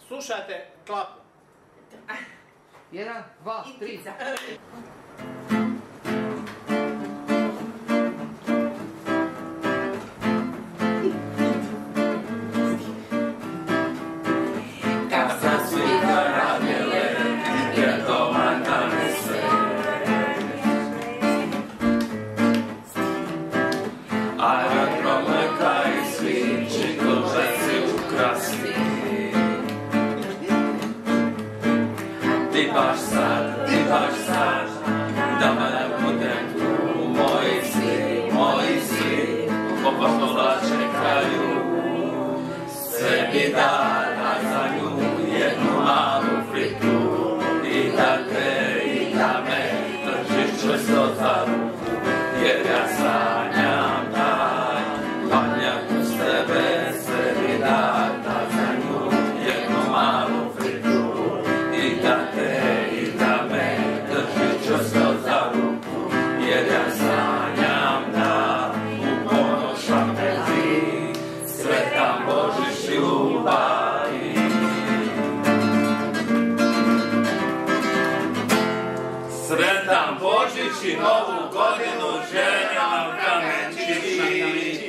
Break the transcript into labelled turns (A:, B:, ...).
A: Slušajte klapu.
B: 1, 2, 3.
C: Kad sam svika radile, jer doma nanese. Aerodrome kaj svi čikožeci ukrasni. Ti baš sad, da me budem tu, moji svi, popoštola čekaju. Sve mi dana za nju, jednu malu fritu, i da te, i da me držiš čvrsto za ruku, jer ja sanjam taj manjak uz tebe. Sve mi dana za nju, jednu malu fritu, i da te, i da me držiš čvrsto za ruku, jer ja sanjam da uponošam te ti, sretan Božić ljubavi. Sretan Božić i Novu godinu željam kamenčići.